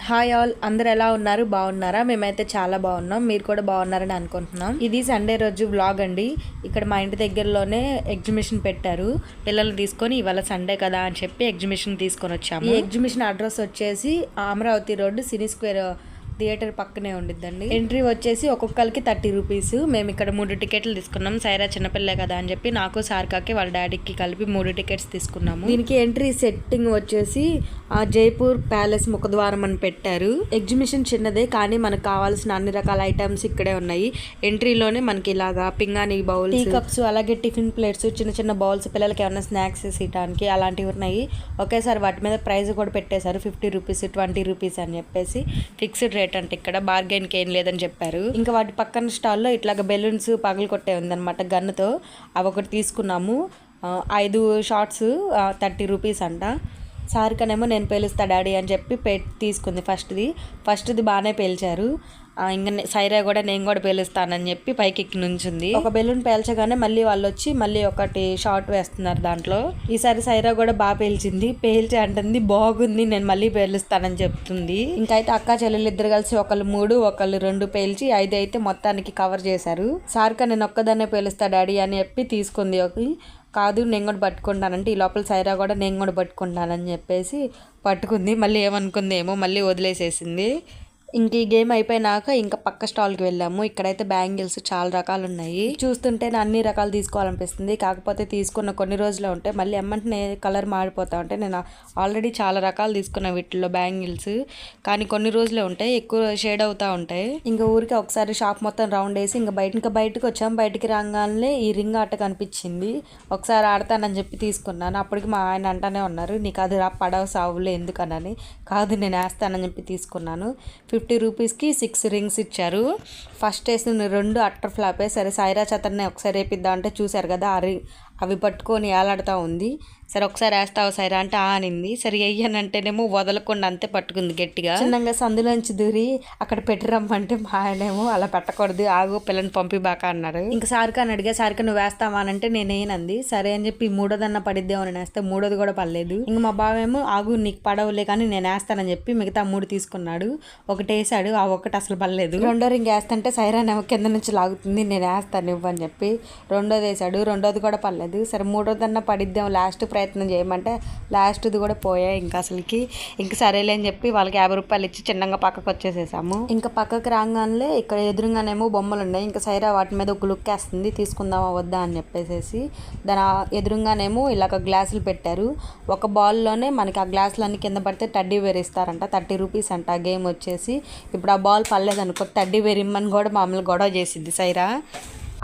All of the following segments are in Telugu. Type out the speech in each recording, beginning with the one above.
హాయ్ ఆల్, అందరు ఎలా ఉన్నారు? బాగున్నారా? మేమైతే చాలా బాగున్నాం. మీరు కూడా బాగున్నారని అనుకుంటున్నాం. ఇది సండే రోజు వ్లాగ్ అండి. ఇక్కడ మా ఇంటి దగ్గరలోనే ఎగ్జిబిషన్ పెట్టారు. పిల్లల్ని తీసుకొని ఇవాళ సండే కదా అని చెప్పి ఎగ్జిబిషన్ తీసుకొని వచ్చాము. ఈ ఎగ్జిబిషన్ అడ్రస్ వచ్చేసి అమరావతి రోడ్డు సినీ స్క్వేర్ థియేటర్ పక్కనే ఉండిద్దండి. ఎంట్రీ వచ్చేసి ఒక్కొక్కరికి 30 రూపీస్. మేము ఇక్కడ 3 టికెట్లు తీసుకున్నాం. సైరా చిన్నపిల్లే కదా అని చెప్పి నాకు సార్కాకి వాళ్ళ డాడీకి కలిపి 3 టికెట్స్ తీసుకున్నాము. దీనికి ఎంట్రీ సెట్టింగ్ వచ్చేసి జైపూర్ ప్యాలెస్ ముఖద్వారం అని పెట్టారు. ఎగ్జిబిషన్ చిన్నదే కానీ మనకు కావాల్సిన అన్ని రకాల ఐటమ్స్ ఇక్కడే ఉన్నాయి. ఎంట్రీలోనే మనకి ఇలాగా పింగాణి బౌల్, టీ కప్స్, అలాగే టిఫిన్ ప్లేట్స్, చిన్న చిన్న బౌల్స్, పిల్లలకి ఏమైనా స్నాక్స్ ఇవ్వడానికి అలాంటివి ఉన్నాయి. ఒకేసారి వాటి మీద ప్రైస్ కూడా పెట్టేశారు. 50 రూపీస్, 20 రూపీస్ అని చెప్పేసి ఫిక్స్డ్ రేట్ అంటే ఇక్కడ బార్గెన్కి ఏం లేదని చెప్పారు. ఇంకా వాటి పక్కన స్టాల్లో ఇట్లాగ బెలూన్స్ పగలు కొట్టే ఉందన్నమాట గన్నుతో. అవి ఒకటి తీసుకున్నాము. 5 షార్ట్స్ 30 రూపీస్ అంట. సారికనేమో నేను పేలుస్తా డాడీ అని చెప్పి తీసుకుంది. ఫస్ట్ది బాగానే పేల్చారు. ఇంకా సైరా కూడా నేను కూడా పేలుస్తానని చెప్పి పైకి ఎక్కి నుంచింది. ఒక బెలూన్ పేల్చగానే మళ్ళీ వాళ్ళు వచ్చి మళ్ళీ ఒకటి షార్ట్ వేస్తున్నారు దాంట్లో. ఈసారి సైరా కూడా బాగా పేల్చి అంటుంది బాగుంది, నేను మళ్ళీ పేలుస్తానని చెప్తుంది. ఇంకైతే అక్క చెల్లెలు ఇద్దరు కలిసి ఒకళ్ళు 3 ఒకళ్ళు 2 పేల్చి 5 అయితే మొత్తానికి కవర్ చేశారు. సారిక నేను ఒక్కదాన్నే పేలుస్తా డాడీ అని చెప్పి తీసుకుంది. కాదు నేను కూడా పట్టుకుంటానంటే ఈ లోపల సైరా కూడా నేను కూడా పట్టుకుంటానని చెప్పేసి పట్టుకుంది. మళ్ళీ ఏమనుకుంది ఏమో మళ్ళీ వదిలేసేసింది. ఇంక ఈ గేమ్ అయిపోయినాక ఇంకా పక్క స్టాల్కి వెళ్ళాము. ఇక్కడైతే బ్యాంగిల్స్ చాలా రకాలు ఉన్నాయి. చూస్తుంటే అన్ని రకాలు తీసుకోవాలనిపిస్తుంది. కాకపోతే తీసుకున్న కొన్ని రోజులే ఉంటాయి, మళ్ళీ ఎమ్మంటే కలర్ మారిపోతా ఉంటాయి. నేను ఆల్రెడీ చాలా రకాలు తీసుకున్నా వీటిల్లో బ్యాంగిల్స్, కానీ కొన్ని రోజులే ఉంటాయి, ఎక్కువ షేడ్ అవుతూ ఉంటాయి. ఇంకా ఊరికి ఒకసారి షాప్ మొత్తం రౌండ్ వేసి ఇంకా బయటకు వచ్చాము. బయటికి రాగానే ఈ రింగ్ ఆట కనిపించింది. ఒకసారి ఆడతానని చెప్పి తీసుకున్నాను. అప్పటికి మా ఆయన అంటానే ఉన్నారు, నీకు అది పడవ సావులే ఎందుకనని. కాదు నేను వేస్తానని చెప్పి తీసుకున్నాను. 50 రూపీస్కి 6 రింగ్స్ ఇచ్చారు. ఫస్ట్ వేసిన 2 అట్టర్ ఫ్లాపే. సరే సైరా చతర్నే ఒకసారి వేపిద్దాం అంటే చూశారు కదా అవి పట్టుకొని ఏలాడుతూ ఉంది. సరే ఒకసారి వేస్తావు సైరా అంటే అనింది. సరే వేయనంటేనేమో వదలకుండా అంతే పట్టుకుంది గట్టిగా. చిన్నగా సందులోంచి దూరి అక్కడ పెట్టిరమ్మంటే మా ఆయనేమో అలా పెట్టకూడదు, ఆగు పిల్లని పంపి బాకా అన్నారు. ఇంకా సారికాని అడిగా, సారిక నువ్వు వేస్తావా అని అంటే నేనేనంది. సరే అని చెప్పి 3వ పడిద్దామని వేస్తే 3వది కూడా పడలేదు. ఇంకా మా బావేమో ఆగు నీకు పడవలే కానీ నేను వేస్తానని చెప్పి మిగతా 3 తీసుకున్నాడు. ఒకటి వేసాడు, ఆ ఒకటి అసలు పడలేదు. 2వ రింగ్ వేస్తుంటే సైరానేమో కింద నుంచి లాగుతుంది, నేను వేస్తాను ఇవ్వని చెప్పి 2వది వేసాడు. 2వది కూడా పడలేదు. సరే 3వదన్నా పడిద్దాం లాస్ట్ ప్రయత్నం చేయమంటే లాస్ట్ది కూడా పోయాయి. ఇంకా అసలుకి ఇంకా సరేలే అని చెప్పి వాళ్ళకి 50 రూపాయలు ఇచ్చి చిన్నగా పక్కకు వచ్చేసేసాము. ఇంకా పక్కకు రాగానే ఇక్కడ ఎదురుగానేమో బొమ్మలు ఉన్నాయి. ఇంకా సైరా వాటి మీద ఒక లుక్ వేస్తుంది, తీసుకుందామా వద్దా అని చెప్పేసి. దాని ఎదురుగానేమో ఇలాగ గ్లాసులు పెట్టారు. ఒక బాల్లోనే మనకి ఆ గ్లాసులన్నీ కింద పడితే టడ్డీ వేర్ ఇస్తారంట. 30 రూపీస్ అంట ఆ గేమ్ వచ్చేసి. ఇప్పుడు ఆ బాల్ పడలేదనుకో టడ్డీ వేర్ ఇమ్మని కూడా మామూలు గొడవ చేసింది సైరా.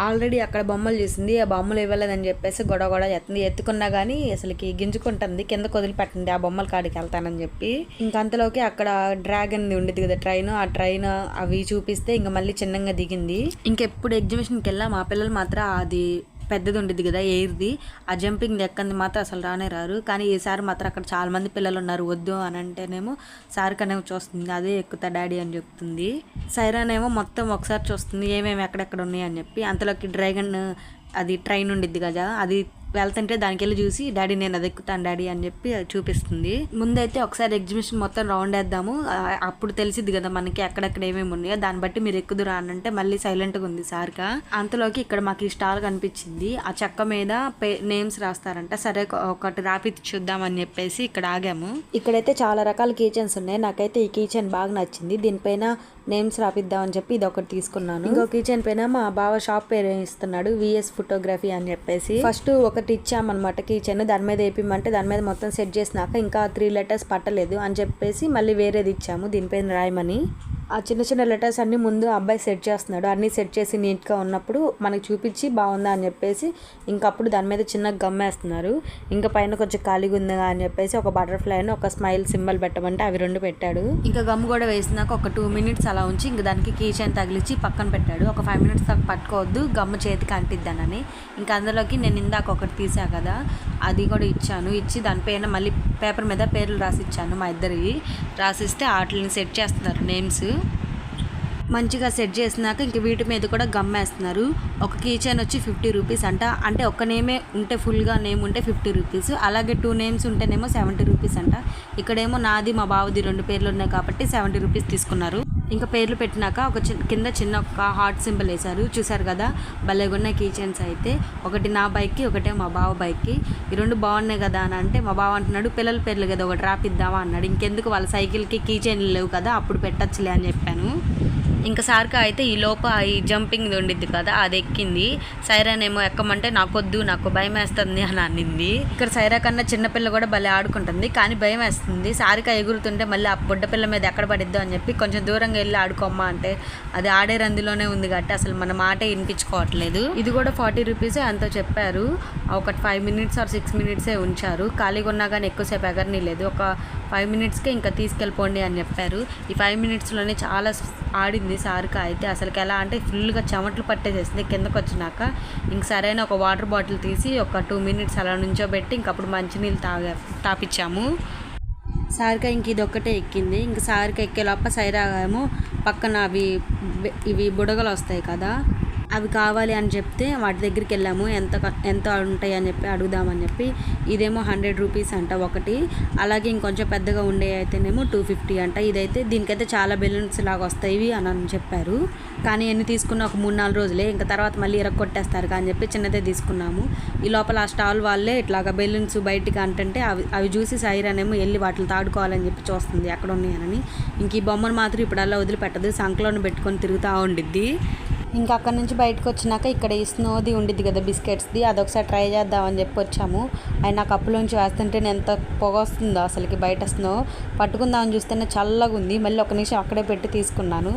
ఆల్రెడీ అక్కడ బొమ్మలు చూసింది, ఆ బొమ్మలు ఇవ్వలేదని చెప్పేసి గొడవ చేస్తుంది. ఎత్తుకున్నా కానీ అసలుకి గింజుకుంటుంది, కింద వదిలిపెట్టింది ఆ బొమ్మల కాడికి వెళ్తానని చెప్పి. ఇంక అంతలోకి అక్కడ డ్రాగన్ ఉండేది కదా ఆ ట్రైన్ అవి చూపిస్తే ఇంకా మళ్ళీ చిన్నగా దిగింది. ఇంకెప్పుడు ఎగ్జిబిషన్కి వెళ్ళా మా పిల్లలు మాత్రం అది పెద్దది ఉండేది కదా ఎయిర్ది, ఆ జంపింగ్ ఎక్కంది మాత్రం అసలు రారు. కానీ ఈసారి మాత్రం అక్కడ చాలా మంది పిల్లలు ఉన్నారు. వద్దు అని అంటేనేమో సారికనేమో చూస్తుంది, అదే ఎక్కుతా డాడీ అని చెప్తుంది. సైరానేమో మొత్తం ఒకసారి చూస్తుంది ఏమేమి ఎక్కడెక్కడ ఉన్నాయి అని చెప్పి. అంతలోకి డ్రాగన్ అది ట్రైన్ ఉండిద్ది కదా, అది వెళ్తుంటే దానికి వెళ్ళి చూసి డాడీ నేను అది ఎక్కుతాను డాడీ అని చెప్పి చూపిస్తుంది. ముందైతే ఒకసారి ఎగ్జిబిషన్ మొత్తం రౌండ్ వేద్దాము, అప్పుడు తెలిసిద్ది కదా మనకి ఎక్కడెక్కడ ఏమేమి ఉన్నాయో, దాన్ని బట్టి మీరు ఎక్కుదురా అని అంటే మళ్ళీ సైలెంట్గా ఉంది సారిక. అంతలోకి ఇక్కడ మాకు ఈ స్టాల్ కనిపించింది. ఆ చెక్క మీద నేమ్స్ రాస్తారంట. సరే ఒకటి రాపి చూద్దామని చెప్పేసి ఇక్కడ ఆగాము. ఇక్కడైతే చాలా రకాల కీచెన్స్ ఉన్నాయి. నాకైతే ఈ కీచెన్ బాగా నచ్చింది. దీనిపైన నేమ్స్ రాపిద్దామని చెప్పి ఇది ఒకటి తీసుకున్నాను. ఇంకో కిచెన్ పైన మా బావ షాప్ పేరు ఇస్తున్నాడు, విఎస్ ఫోటోగ్రఫీ అని చెప్పేసి. ఫస్ట్ ఒకటి ఇచ్చామన్నమాట కిచెన్, దాని మీద వేపిమంటే దాని మీద మొత్తం సెట్ చేసినాక ఇంకా 3 లెటర్స్ పట్టలేదు అని చెప్పేసి మళ్ళీ వేరేది ఇచ్చాము దీనిపైన రాయమని. ఆ చిన్న చిన్న లెటర్స్ అన్ని ముందు అబ్బాయి సెట్ చేస్తున్నాడు. అన్నీ సెట్ చేసి నీట్గా ఉన్నప్పుడు మనకు చూపించి బాగుందా అని చెప్పేసి ఇంకప్పుడు దాని మీద చిన్న గమ్మేస్తున్నారు. ఇంకా పైన కొంచెం ఖాళీగా ఉందిగా అని చెప్పేసి ఒక బటర్ఫ్లై అని ఒక స్మైల్ సింబల్ పెట్టమంటే అవి 2 పెట్టాడు. ఇంకా గమ్ కూడా వేసినాక ఒక 2 మినిట్స్ అలా ఉంచి ఇంక దానికి కీచెన్ తగిలిచ్చి పక్కన పెట్టాడు. ఒక 5 మినిట్స్ దాకా పట్టుకోవద్దు, గమ్ము చేతికి అంటిద్దానని. ఇంకా అందులోకి నేను ఇందాక ఒకటి తీసా కదా అది కూడా ఇచ్చాను. ఇచ్చి దానిపైన మళ్ళీ పేపర్ మీద పేర్లు రాసిచ్చాను. మా ఇద్దరివి రాసిస్తే వాటిని సెట్ చేస్తున్నారు నేమ్స్. మంచిగా సెట్ చేసినాక ఇంక వీటి మీద కూడా గమ్ వేస్తున్నారు. ఒక కీ చైన్ వచ్చి 50 రూపీస్ అంట. అంటే ఒక నేమే ఉంటే ఫుల్గా నేమ్ ఉంటే 50 రూపీస్, అలాగే 2 నేమ్స్ ఉంటేనేమో 70 రూపీస్ అంట. ఇక్కడేమో నాది మా బావది 2 పేర్లు ఉన్నాయి కాబట్టి 70 రూపీస్ తీసుకున్నారు. ఇంకా పేర్లు పెట్టినాక ఒక కింద చిన్న ఒక హార్ట్ సింబల్ వేశారు. చూసారు కదా భలేగున్న కీ చైన్స్ అయితే. ఒకటి నా బైక్కి, ఒకటే మా బావ బైక్కి. ఈ 2 బాగున్నాయి కదా అని అంటే మా బావ అంటున్నాడు పిల్లల పేర్లు కదా ఒకటి రాపిద్దామా అన్నాడు. ఇంకెందుకు వాళ్ళ సైకిల్కి కీ చైన్లు లేవు కదా అప్పుడు పెట్టచ్చులే అని చెప్పాను. ఇంకా సార్క అయితే ఈ లోప ఈ జంపింగ్ ఉండిద్ది కదా అది ఎక్కింది. సైరాన్ ఏమో ఎక్కమంటే నాకొద్దు నాకు భయం వేస్తుంది అని అనింది. ఇక్కడ సైరా కన్నా చిన్నపిల్ల కూడా భలే ఆడుకుంటుంది కానీ భయం వేస్తుంది. సారిక ఎగురుతుంటే మళ్ళీ ఆ బుడ్డపిల్ల మీద ఎక్కడ పడిద్దో అని చెప్పి కొంచెం దూరంగా వెళ్ళి ఆడుకోమ్మా అంటే అది ఆడే రందులోనే ఉంది కాబట్టి అసలు మన మాటే వినిపించుకోవట్లేదు. ఇది కూడా 40 రూపీస్ అంతో చెప్పారు. ఒక 5 మినిట్స్ ఆర్ 6 మినిట్సే ఉంచారు. ఖాళీగా ఉన్నా కానీ ఎక్కువసేపు ఎగరని లేదు. ఒక 5 మినిట్స్కే ఇంకా తీసుకెళ్ళిపోండి అని చెప్పారు. ఈ 5 మినిట్స్లోనే చాలా ఆడింది సారిక అయితే. అసలుకి ఎలా అంటే ఫుల్గా చెమటలు పట్టేసేసింది. కిందకు వచ్చినాక ఇంక సరైన ఒక వాటర్ బాటిల్ తీసి ఒక 2 మినిట్స్ అలా నుంచోబెట్టి ఇంకప్పుడు మంచినీళ్ళు తాపించాము. సారిక ఇంక ఇది ఒక్కటే ఎక్కింది. ఇంక సారిక ఎక్కే లోప సైరా ఏమో పక్కన ఇవి బుడగలు వస్తాయి కదా అవి కావాలి అని చెప్తే వాటి దగ్గరికి వెళ్ళాము. ఎంత ఉంటాయి అని చెప్పి అడుగుదామని చెప్పి. ఇదేమో 100 రూపీస్ అంట ఒకటి. అలాగే ఇంకొంచెం పెద్దగా ఉండే అయితేనేమో 250 అంట. ఇదైతే దీనికైతే చాలా బెలూన్స్ లాగా వస్తాయి అని చెప్పారు. కానీ ఎన్ని తీసుకున్నా ఒక 3-4 రోజులే, ఇంకా తర్వాత మళ్ళీ ఇరక్కొట్టేస్తారు అని చెప్పి చిన్నదే తీసుకున్నాము. ఈ లోపల ఆ స్టాల్ వాళ్ళే ఇట్లాగా బెలూన్స్ బయటికి అంటే అవి చూసి సైరానేమో వెళ్ళి వాటిని తాడుకోవాలని చెప్పి చూస్తుంది ఎక్కడ ఉన్నాయని. ఇంక ఈ బొమ్మను మాత్రం ఇప్పుడు అలా వదిలిపెట్టదు, సంకలోని పెట్టుకొని తిరుగుతూ ఉండిద్ది. ఇంకా అక్కడ నుంచి బయటకు వచ్చినాక ఇక్కడ ఈ స్నోది ఉండిద్ది కదా బిస్కెట్స్ది, అదొకసారి ట్రై చేద్దామని చెప్పి వచ్చాము. అయినా కప్పులోంచి వేస్తుంటే ఎంత పొగ వస్తుందో అసలుకి. బయట స్నో పట్టుకుందామని చూస్తేనే చల్లగా ఉంది. మళ్ళీ ఒక నిమిషం అక్కడే పెట్టి తీసుకున్నాను.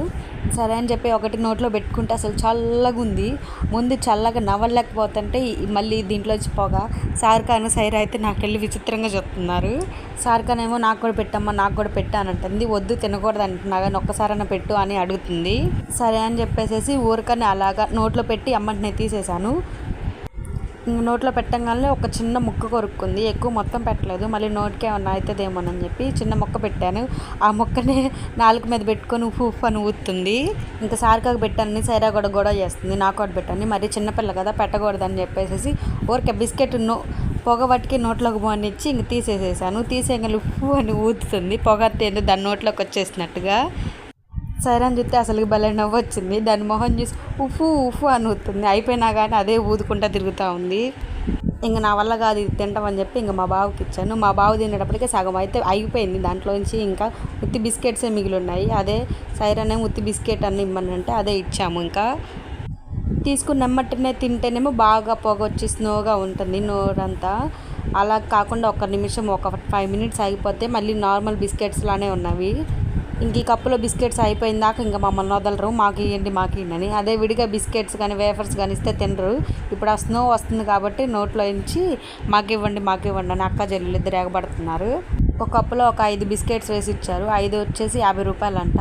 సరే అని చెప్పి ఒకటి నోట్లో పెట్టుకుంటే అసలు చల్లగా ఉంది. ముందు చల్లగా నవ్వలేకపోతుంటే మళ్ళీ దీంట్లోంచి పొగ. సారికాను సైరా అయితే నాకెళ్ళి విచిత్రంగా చెప్తున్నారు. సారికానేమో నాకు కూడా పెట్టమ్మా నాకు కూడా పెట్టానంటుంది. వద్దు తినకూడదు అంటున్నా కానీ ఒక్కసారైనా పెట్టు అని అడుగుతుంది. సరే అని చెప్పేసి ఊరికనే అలాగా నోట్లో పెట్టి అమ్మంటిని తీసేసాను. నోట్లో పెట్టగానే ఒక చిన్న ముక్క కొరుక్కుంది. ఎక్కువ మొత్తం పెట్టలేదు, మళ్ళీ నోటికి ఏమన్నా అవుతుందేమోనని చెప్పి చిన్న మొక్క పెట్టాను. ఆ మొక్కనే నాలుగు మీద పెట్టుకొని ఉఫ్ అని ఊతుంది. ఇంకా సారికాకు పెట్టాను, సైరా కూడా గొడవ చేస్తుంది నాకు కూడా పెట్టాను. మరి చిన్నపిల్ల కదా పెట్టకూడదని చెప్పేసి ఊరికే బిస్కెట్ పొగ పట్టుకి నోట్లోకి పోనిచ్చి ఇంక తీసేసేసాను. తీసేయగలి ఉఫ్ అని ఊతుంది. పొగ తేంది దాని నోట్లోకి వచ్చేసినట్టుగా. సైరాని చూస్తే అసలు భలే నవ్వు వచ్చింది. దాని మొహం చూసి ఉఫు అని ఊతుంది. అయిపోయినా కానీ అదే ఊదుకుంటా తిరుగుతూ ఉంది. ఇంక నా వల్ల కాదు ఇది తింటామని చెప్పి ఇంకా మా బావకి ఇచ్చాను. మా బావ తినేటప్పటికే సగం అయితే అయిపోయింది. దాంట్లోంచి ఇంకా ఉత్తి బిస్కెట్సే మిగిలి ఉన్నాయి. అదే సైరానే ఉత్తి బిస్కెట్ అని ఇమ్మనంటే అదే ఇచ్చాము. ఇంకా తీసుకుని నెమ్మటినే తింటేనేమో బాగా పొగ వచ్చి స్నోగా ఉంటుంది నోరంతా. అలా కాకుండా ఒక నిమిషం ఒక 5 మినిట్స్ అయిపోతే మళ్ళీ నార్మల్ బిస్కెట్స్ లానే ఉన్నవి. ఇంక ఈ కప్పులో బిస్కెట్స్ అయిపోయిన దాకా ఇంకా మమ్మల్ని వదలరు, మాకు ఇవ్వండి అని. అదే విడిగా బిస్కెట్స్ కానీ వేఫర్స్ కానీ ఇస్తే తినరు. ఇప్పుడు ఆ స్నో వస్తుంది కాబట్టి నోట్లో నుంచి మాకు ఇవ్వండి అని అక్క చెల్లెలు ఇద్దరు ఎగబడుతున్నారు. ఒక కప్పులో ఒక 5 బిస్కెట్స్ వేసి ఇచ్చారు. 5 వచ్చేసి 50 రూపాయలు అంట.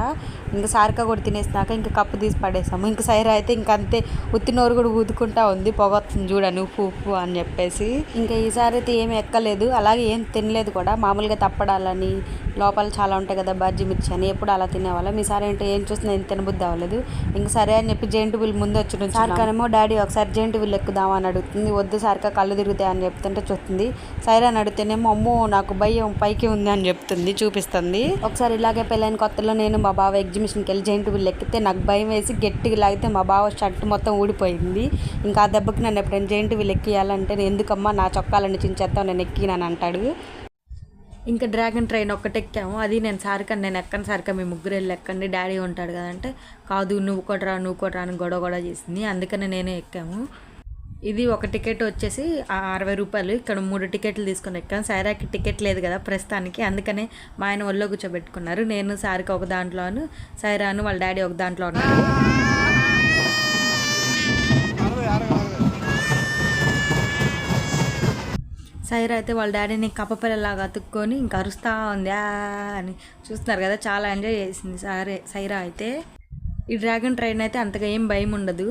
ఇంకా సారిక కూడా తినేసినాక ఇంకా కప్పు తీసి పడేసాము. ఇంకా సైరా అయితే ఇంక అంతే ఉత్తి నోరు కూడా ఊదుకుంటా ఉంది. పొగ వస్తుంది చూడని ఉప్పు అని చెప్పేసి. ఇంకా ఈసారి అయితే ఏమి ఎక్కలేదు, అలాగే ఏం తినలేదు కూడా. మామూలుగా తప్పడాలని లోపల చాలా ఉంటాయి కదా బజ్జి మిర్చి అని, ఎప్పుడు అలా తినేవాళ్ళం. ఈసారి ఏంటో ఏం చూసినా ఏం తినబుద్ధి అవ్వలేదు. ఇంకా సరే అని చెప్పి జెయింట్ వీల్ ముందు వచ్చి సారికానేమో డాడీ ఒకసారి జెయింట్ వీల్ ఎక్కుదామని అడుగుతుంది. వద్దు సారిక కళ్ళు తిరుగుతాయి అని చెప్తుంటే చూస్తుంది. సైరాని అడిగితేనేమో అమ్మో నాకు భయం పైకి ఉంది అని చెప్తుంది, చూపిస్తుంది. ఒకసారి ఇలాగే పెళ్ళైన కొత్తలో నేను మా బావ ఎగ్జిబిషన్కి వెళ్ళి జెయింట్ వీల్ ఎక్కితే నాకు భయం వేసి గట్టిగా లాగితే మా బావ షర్ట్ మొత్తం ఊడిపోయింది. ఇంకా ఆ దెబ్బకి నన్ను ఎప్పుడైనా జెయింట్ వీల్ ఎక్కియాలంటే నేను ఎందుకమ్మా నా చొక్కాలన్నీ చించేస్తావు నేను ఎక్కినాను అంటాడు. ఇంకా డ్రాగన్ ట్రైన్ ఒక్కటి ఎక్కాము. అది నేను ఎక్కను సారిక మీ ముగ్గురు వెళ్ళి ఎక్కండి డాడీ ఉంటాడు కదంటే కాదు నువ్వు కొట్టరా అని గొడవ చేసింది. అందుకని నేనే ఎక్కాము. ఇది ఒక టికెట్ వచ్చేసి 60 రూపాయలు. ఇక్కడ 3 టికెట్లు తీసుకొని ఎక్కాను. సైరాకి టికెట్ లేదు కదా ప్రస్తుతానికి, అందుకనే మా ఆయన ఒళ్ళో కూర్చోబెట్టుకున్నారు. నేను సారిక ఒక దాంట్లోను, సైరాను వాళ్ళ డాడీ ఒక దాంట్లో ఉన్నారు. సైరా అయితే వాళ్ళ డాడీని కప్పపిల్లలాగా అతుక్కొని ఇంకా అరుస్తూ ఉంది అని. చూస్తున్నారు కదా చాలా ఎంజాయ్ చేసింది సైరా అయితే. ఈ డ్రాగన్ ట్రైన్ అయితే అంతగా ఏం భయం ఉండదు,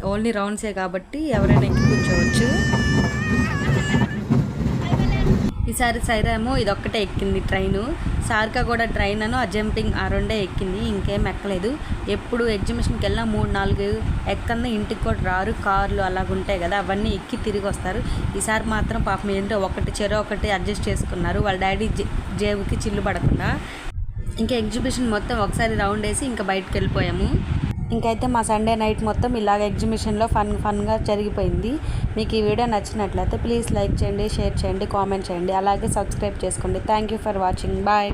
ఓన్లీ రౌండ్సే కాబట్టి ఎవరైనా ఎక్కి కూర్చోవచ్చు. ఈ ఈసారి సైరామో ఇదొక్కటే ఎక్కింది ట్రైను. సారిక కూడా ట్రైన్ ఆ జంపింగ్ ఆ రెండే ఎక్కింది, ఇంకేం ఎక్కలేదు. ఎప్పుడు ఎగ్జిబిషన్కి వెళ్ళినా 3-4 ఎక్కన్నా ఇంటికి కూడా రారు. కార్లు అలాగుంటాయి కదా, అవన్నీ ఎక్కి తిరిగి వస్తారు. ఈసారి మాత్రం పాపం ఏంటో ఒకటి అడ్జస్ట్ చేసుకున్నారు వాళ్ళ డాడీ జేబుకి చిల్లు పడకుండా. ఇంకా ఎగ్జిబిషన్ మొత్తం ఒకసారి రౌండ్ వేసి ఇంకా బయటకు వెళ్ళిపోయాము. ఇంకైతే మా సండే నైట్ మొత్తం ఇలాగ ఎగ్జిబిషన్లో ఫన్గా జరిగిపోయింది. మీకు ఈ వీడియో నచ్చినట్లయితే ప్లీజ్ లైక్ చేయండి, షేర్ చేయండి, కామెంట్ చేయండి, అలాగే సబ్స్క్రైబ్ చేసుకోండి. Thank you for watching. Bye.